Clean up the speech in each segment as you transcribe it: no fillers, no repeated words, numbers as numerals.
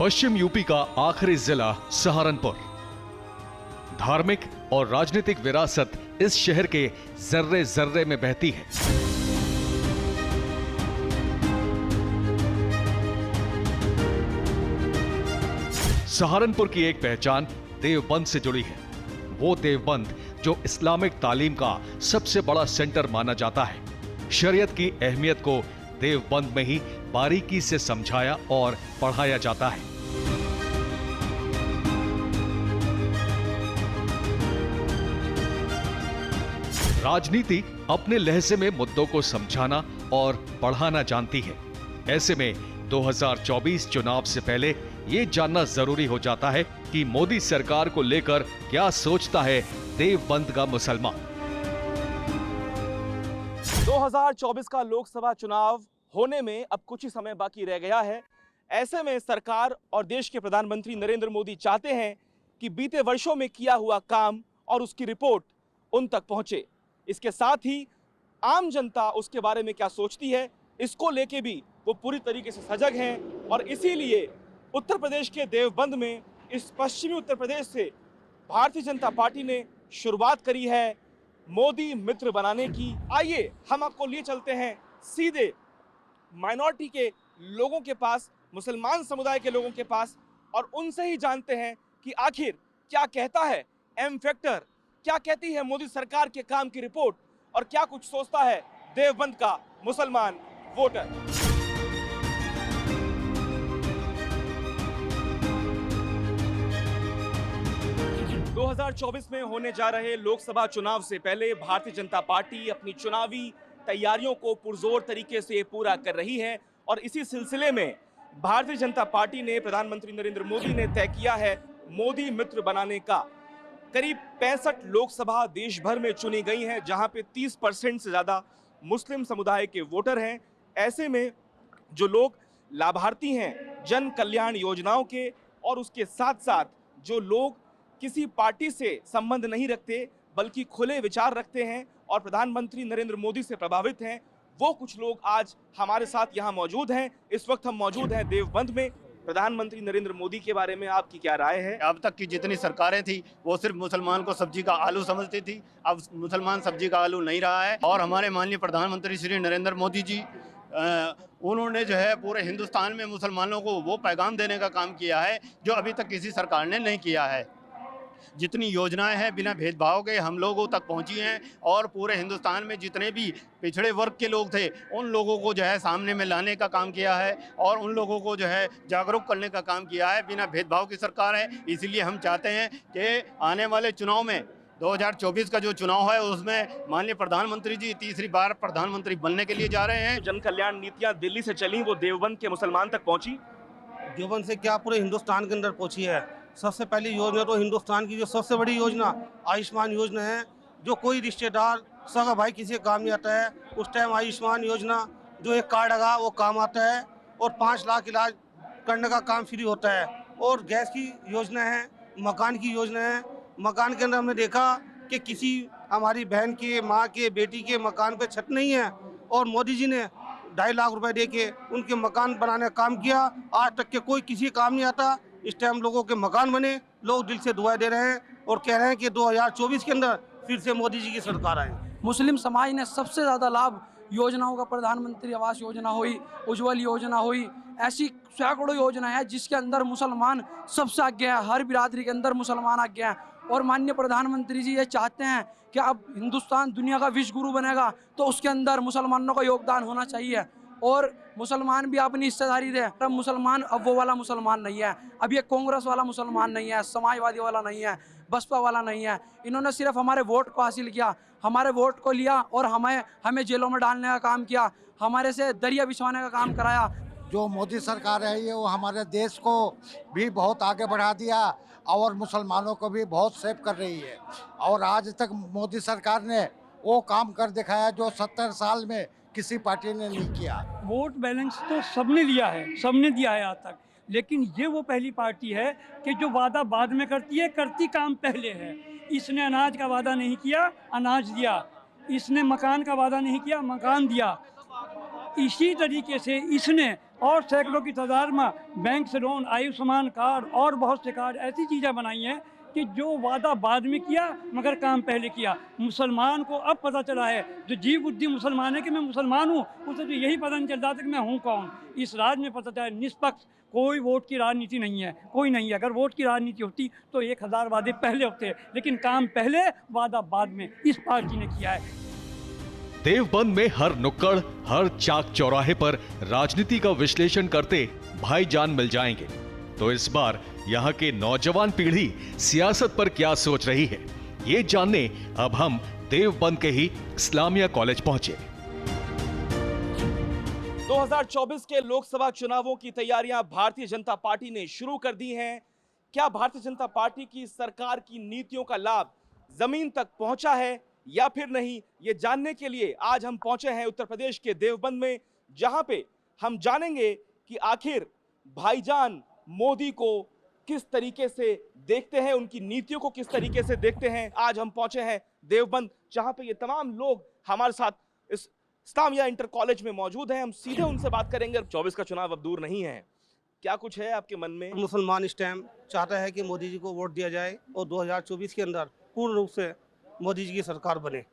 पश्चिम UP का आखिरी जिला सहारनपुर। धार्मिक और राजनीतिक विरासत इस शहर के जर्रे जर्रे में बहती है। सहारनपुर की एक पहचान देवबंद से जुड़ी है। वो देवबंद जो इस्लामिक तालीम का सबसे बड़ा सेंटर माना जाता है। शरीयत की अहमियत को देवबंद में ही बारीकी से समझाया और पढ़ाया जाता है। राजनीति अपने लहजे में मुद्दों को समझाना और पढ़ाना जानती है। ऐसे में 2024 चुनाव से पहले ये जानना जरूरी हो जाता है कि मोदी सरकार को लेकर क्या सोचता है देवबंद का मुसलमान। 2024 का लोकसभा चुनाव होने में अब कुछ ही समय बाकी रह गया है। ऐसे में सरकार और देश के प्रधानमंत्री नरेंद्र मोदी चाहते हैं कि बीते वर्षों में किया हुआ काम और उसकी रिपोर्ट उन तक पहुंचे। इसके साथ ही आम जनता उसके बारे में क्या सोचती है, इसको लेके भी वो पूरी तरीके से सजग हैं। और इसीलिए उत्तर प्रदेश के देवबंद में इस पश्चिमी उत्तर प्रदेश से भारतीय जनता पार्टी ने शुरुआत करी है मोदी मित्र बनाने की। आइए हम आपको लिए चलते हैं सीधे माइनॉरिटी के लोगों के पास, मुसलमान समुदाय के लोगों के पास, और उनसे ही जानते हैं कि आखिर क्या कहता है एम फैक्टर, क्या कहती है मोदी सरकार के काम की रिपोर्ट, और क्या कुछ सोचता है देवबंद का मुसलमान वोटर। – 2024 में होने जा रहे लोकसभा चुनाव से पहले भारतीय जनता पार्टी अपनी चुनावी तैयारियों को पुरजोर तरीके से पूरा कर रही है। और इसी सिलसिले में भारतीय जनता पार्टी ने प्रधानमंत्री नरेंद्र मोदी ने तय किया है मोदी मित्र बनाने का। करीब 65 लोकसभा देश भर में चुनी गई हैं, जहां पे 30% से ज़्यादा मुस्लिम समुदाय के वोटर हैं। ऐसे में जो लोग लाभार्थी हैं जन कल्याण योजनाओं के, और उसके साथ साथ जो लोग किसी पार्टी से संबंध नहीं रखते बल्कि खुले विचार रखते हैं और प्रधानमंत्री नरेंद्र मोदी से प्रभावित हैं, वो कुछ लोग आज हमारे साथ यहाँ मौजूद हैं। इस वक्त हम मौजूद हैं देवबंद में। प्रधानमंत्री नरेंद्र मोदी के बारे में आपकी क्या राय है? अब तक की जितनी सरकारें थी वो सिर्फ मुसलमान को सब्जी का आलू समझती थी। अब मुसलमान सब्जी का आलू नहीं रहा है। और हमारे माननीय प्रधानमंत्री श्री नरेंद्र मोदी जी उन्होंने जो है पूरे हिंदुस्तान में मुसलमानों को वो पैगाम देने का काम किया है जो अभी तक किसी सरकार ने नहीं किया है। जितनी योजनाएं हैं बिना भेदभाव के हम लोगों तक पहुंची हैं, और पूरे हिंदुस्तान में जितने भी पिछड़े वर्ग के लोग थे उन लोगों को जो है सामने में लाने का काम किया है और उन लोगों को जो है जागरूक करने का काम किया है। बिना भेदभाव की सरकार है। इसीलिए हम चाहते हैं कि आने वाले चुनाव में 2024 का जो चुनाव है उसमें माननीय प्रधानमंत्री जी तीसरी बार प्रधानमंत्री बनने के लिए जा रहे हैं। जन कल्याण नीतियां दिल्ली से चली, वो देवबंद के मुसलमान तक पहुंची। देवबंद से क्या पूरे हिंदुस्तान के अंदर पहुंची है। सबसे पहली योजना तो हिंदुस्तान की जो सबसे बड़ी योजना आयुष्मान योजना है। जो कोई रिश्तेदार सगा भाई किसी काम नहीं आता है, उस टाइम आयुष्मान योजना जो एक कार्ड लगा वो काम आता है, और 5 लाख इलाज करने का काम फ्री होता है। और गैस की योजना है, मकान की योजना है। मकान के अंदर हमने देखा कि किसी हमारी बहन के, माँ के, बेटी के मकान पे छत नहीं है, और मोदी जी ने 2.5 लाख रुपए दे के उनके मकान बनाने का काम किया। आज तक के कोई किसी काम नहीं आता। इस टाइम लोगों के मकान बने, लोग दिल से दुआएं दे रहे हैं और कह रहे हैं कि 2024 के अंदर फिर से मोदी जी की सरकार आए। मुस्लिम समाज ने सबसे ज़्यादा लाभ योजनाओं का, प्रधानमंत्री आवास योजना हुई, उज्ज्वल योजना हुई, ऐसी सैकड़ों योजना है जिसके अंदर मुसलमान सबसे आगे हैं। हर बिरादरी के अंदर मुसलमान आगे हैं। और माननीय प्रधानमंत्री जी ये चाहते हैं कि अब हिंदुस्तान दुनिया का विश्व गुरु बनेगा तो उसके अंदर मुसलमानों का योगदान होना चाहिए, और मुसलमान भी अपनी हिस्सेदारी दे। अब मुसलमान अब वो वाला मुसलमान नहीं है, अब ये कांग्रेस वाला मुसलमान नहीं है, समाजवादी वाला नहीं है, बसपा वाला नहीं है। इन्होंने सिर्फ हमारे वोट को हासिल किया, हमारे वोट को लिया और हमें जेलों में डालने का काम किया, हमारे से दरिया बिछवाने का काम कराया। जो मोदी सरकार है ये वो हमारे देश को भी बहुत आगे बढ़ा दिया और मुसलमानों को भी बहुत सेव कर रही है। और आज तक मोदी सरकार ने वो काम कर दिखाया जो 70 साल में किसी पार्टी ने नहीं किया। वोट बैलेंस तो सबने लिया है, सबने दिया है आज तक, लेकिन ये वो पहली पार्टी है कि जो वादा बाद में करती है, करती काम पहले है। इसने अनाज का वादा नहीं किया, अनाज दिया। इसने मकान का वादा नहीं किया, मकान दिया। इसी तरीके से इसने और सैकड़ों की तादाद में बैंक से लोन, आयुष्मान कार्ड और बहुत से कार्ड, ऐसी चीज़ें बनाई हैं कि जो वादा बाद में किया मगर काम पहले किया। मुसलमान को अब पता चला है, जो जी बुद्धि मुसलमान है कि मैं मुसलमान हूँ, उसे तो यही पता नहीं चल रहा था कि मैं हूँ कौन। इस राज में पता चला निष्पक्ष कोई वोट की राजनीति नहीं है, कोई नहीं है। अगर वोट की राजनीति होती तो 1000 वादे पहले होते, लेकिन काम पहले वादा बाद में इस पार्टी ने किया है। देवबंद में हर नुक्कड़, हर चाक चौराहे पर राजनीति का विश्लेषण करते भाईजान मिल जाएंगे। तो इस बार यहाँ के नौजवान पीढ़ी सियासत पर क्या सोच रही है, ये जानने अब हम देवबंद के ही इस्लामिया कॉलेज पहुंचे। 2024 के लोकसभा चुनावों की तैयारियां भारतीय जनता पार्टी ने शुरू कर दी हैं। क्या भारतीय जनता पार्टी की सरकार की नीतियों का लाभ जमीन तक पहुंचा है या फिर नहीं, ये जानने के लिए आज हम पहुंचे हैं उत्तर प्रदेश के देवबंद में, जहां पे हम जानेंगे कि आखिर भाईजान मोदी को किस तरीके से देखते हैं, उनकी नीतियों को किस तरीके से देखते हैं। आज हम पहुंचे हैं देवबंद, जहां पे ये तमाम लोग हमारे साथ इस इस्लामिया इंटर कॉलेज में मौजूद हैं। हम सीधे उनसे बात करेंगे। 24 का चुनाव अब दूर नहीं है, क्या कुछ है आपके मन में? मुसलमान इस टाइम चाहता है कि मोदी जी को वोट दिया जाए और 2024 के अंदर पूर्ण रूप से मोदी जी की सरकार बने।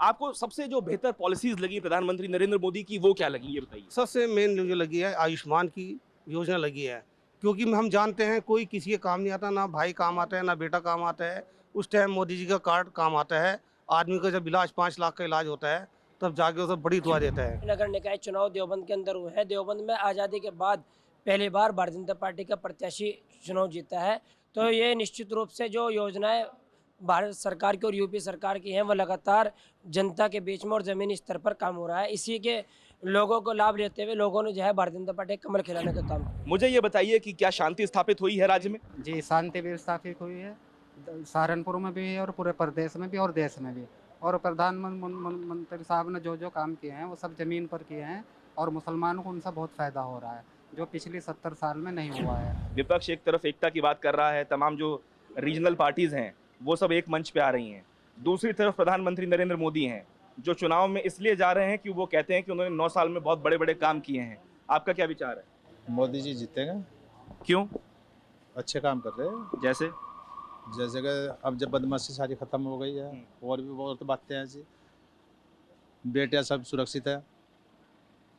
आपको सबसे जो बेहतर पॉलिसीज लगी प्रधानमंत्री नरेंद्र मोदी की, वो क्या लगी, ये बताइए। सबसे मेन जो लगी है आयुष्मान की योजना लगी है, क्योंकि हम जानते हैं कोई किसी के काम नहीं आता, ना भाई काम आता है ना बेटा काम आता है। उस टाइम मोदी जी का कार्ड काम आता है। आदमी का जब इलाज 5 लाख का इलाज होता है तब जाके उसे बड़ी दुआ देता है। नगर निकाय चुनाव देवबंद के अंदर हुए हैं। देवबंद में आज़ादी के बाद पहली बार भारतीय जनता पार्टी का प्रत्याशी चुनाव जीता है। तो ये निश्चित रूप से जो योजनाएं भारत सरकार की और यूपी सरकार की हैं, वो लगातार जनता के बीच में और ज़मीनी स्तर पर काम हो रहा है। इसी के लोगों को लाभ लेते हुए लोगों ने जो है भारतीय जनता पार्टी कमल खिलाने का काम। मुझे ये बताइए कि क्या शांति स्थापित हुई है राज्य में? जी, शांति भी स्थापित हुई है, सहारनपुर में भी है और पूरे प्रदेश में भी और देश में भी। और प्रधानमंत्री साहब ने जो जो काम किए हैं वो सब ज़मीन पर किए हैं और मुसलमानों को उनसे बहुत फ़ायदा हो रहा है, जो पिछली 70 साल में नहीं हुआ है। विपक्ष एक तरफ एकता की बात कर रहा है, तमाम जो रीजनल पार्टीज हैं वो सब एक मंच पे आ रही हैं। दूसरी तरफ प्रधानमंत्री नरेंद्र मोदी हैं, जो चुनाव में इसलिए जा रहे हैं कि वो कहते हैं कि उन्होंने 9 साल में बहुत बड़े बड़े काम किए हैं। आपका क्या विचार है? मोदी जी जीतेगा। क्यों? अच्छे काम कर रहे हैं। जैसे कि अब जब बदमाशी सारी खत्म हो गई है, और भी बहुत बातें हैं जी। बेटियां सब सुरक्षित है,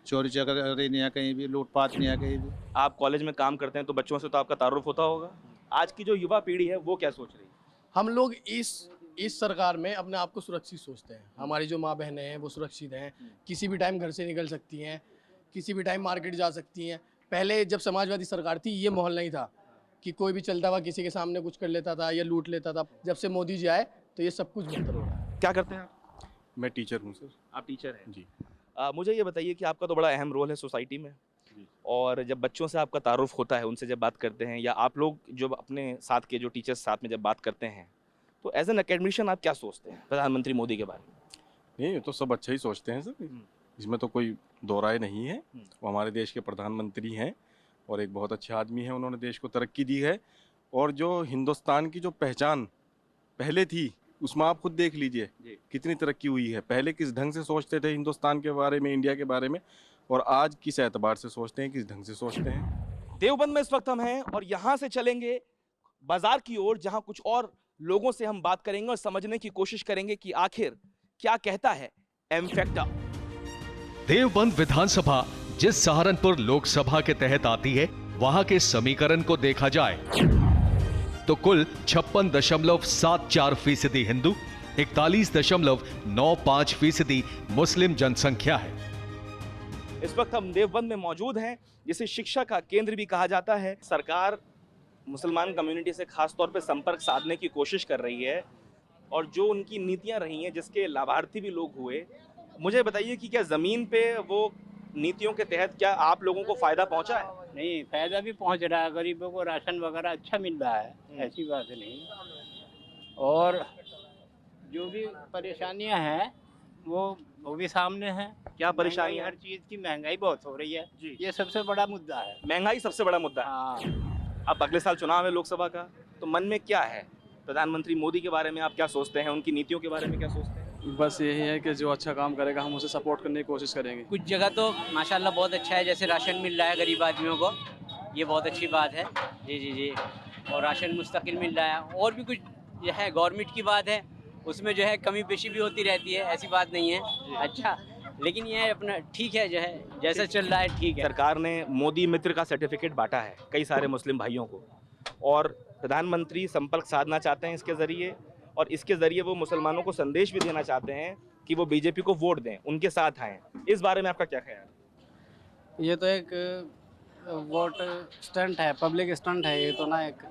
चोरी चकारी नहीं है कहीं भी, लूटपाट नहीं है कहीं भी। आप कॉलेज में काम करते हैं तो बच्चों से तो आपका तारुफ होता होगा। आज की जो युवा पीढ़ी है वो क्या सोच रही है? हम लोग इस सरकार में अपने आप को सुरक्षित सोचते हैं। हमारी जो माँ बहनें हैं वो सुरक्षित हैं, किसी भी टाइम घर से निकल सकती हैं, किसी भी टाइम मार्केट जा सकती हैं। पहले जब समाजवादी सरकार थी ये माहौल नहीं था कि कोई भी चलता हुआ किसी के सामने कुछ कर लेता था या लूट लेता था। जब से मोदी जी आए तो ये सब कुछ बेहतर हो रहा है। क्या करते हैं आप? मैं टीचर हूँ सर। आप टीचर हैं जी। मुझे ये बताइए कि आपका तो बड़ा अहम रोल है सोसाइटी में, और जब बच्चों से आपका तारुफ होता है, उनसे जब बात करते हैं, या आप लोग जो अपने साथ के जो टीचर्स साथ में जब बात करते हैं, तो एज एन एकेडमिशियन आप क्या सोचते हैं प्रधानमंत्री मोदी के बारे में? नहीं, ये तो सब अच्छा ही सोचते हैं सर, इसमें तो कोई दो राय नहीं है। वो हमारे देश के प्रधानमंत्री हैं और एक बहुत अच्छे आदमी हैं, उन्होंने देश को तरक्की दी है। और जो हिंदुस्तान की जो पहचान पहले थी उसमें आप खुद देख लीजिए कितनी तरक्की हुई है। पहले किस ढंग से सोचते थे हिंदुस्तान के बारे में, इंडिया के बारे में, और आज किस एतबार से सोचते हैं, किस ढंग से सोचते हैं। देवबंद में इस वक्त हम हैं और यहाँ से चलेंगे बाजार की ओर, जहाँ कुछ और लोगों से हम बात करेंगे और समझने की कोशिश करेंगे कि आखिर क्या कहता है एमफैक्टा। देवबंद विधानसभा जिस सहारनपुर लोकसभा के तहत आती है, वहां के समीकरण को देखा जाए तो कुल 56.74% हिंदू, 41.95% मुस्लिम जनसंख्या है। इस वक्त हम देवबंद में मौजूद हैं, जिसे शिक्षा का केंद्र भी कहा जाता है। सरकार मुसलमान कम्युनिटी से खास तौर पे संपर्क साधने की कोशिश कर रही है, और जो उनकी नीतियां रही हैं जिसके लाभार्थी भी लोग हुए। मुझे बताइए कि क्या ज़मीन पे वो नीतियों के तहत क्या आप लोगों को फ़ायदा पहुंचा है? नहीं, फ़ायदा भी पहुंच रहा है, गरीबों को राशन वगैरह अच्छा मिल रहा है, ऐसी बात नहीं। और जो भी परेशानियां हैं वो भी सामने हैं। क्या परेशानी? हर चीज़ की महंगाई बहुत हो रही है जी। ये सबसे बड़ा मुद्दा है, महंगाई सबसे बड़ा मुद्दा है। हाँ। अब अगले साल चुनाव है लोकसभा का, तो मन में क्या है? प्रधानमंत्री मोदी के बारे में आप क्या सोचते हैं, उनकी नीतियों के बारे में क्या सोचते हैं? बस यही है कि जो अच्छा काम करेगा हम उसे सपोर्ट करने की कोशिश करेंगे। कुछ जगह तो माशाल्लाह बहुत अच्छा है, जैसे राशन मिल रहा है गरीब आदमियों को, ये बहुत अच्छी बात है। जी जी जी। और राशन मुस्तकिल मिल रहा है। और भी कुछ जो है गवर्नमेंट की बात है, उसमें जो है कमी पेशी भी होती रहती है, ऐसी बात नहीं है। अच्छा, लेकिन ये अपना ठीक है, जो है जैसा चल रहा है ठीक है। सरकार ने मोदी मित्र का सर्टिफिकेट बांटा है कई सारे मुस्लिम भाइयों को, और प्रधानमंत्री संपर्क साधना चाहते हैं इसके ज़रिए, और इसके ज़रिए वो मुसलमानों को संदेश भी देना चाहते हैं कि वो बीजेपी को वोट दें, उनके साथ आएँ। इस बारे में आपका क्या ख्याल है? ये तो एक वोट स्टंट है, पब्लिक स्टंट है ये तो ना, एक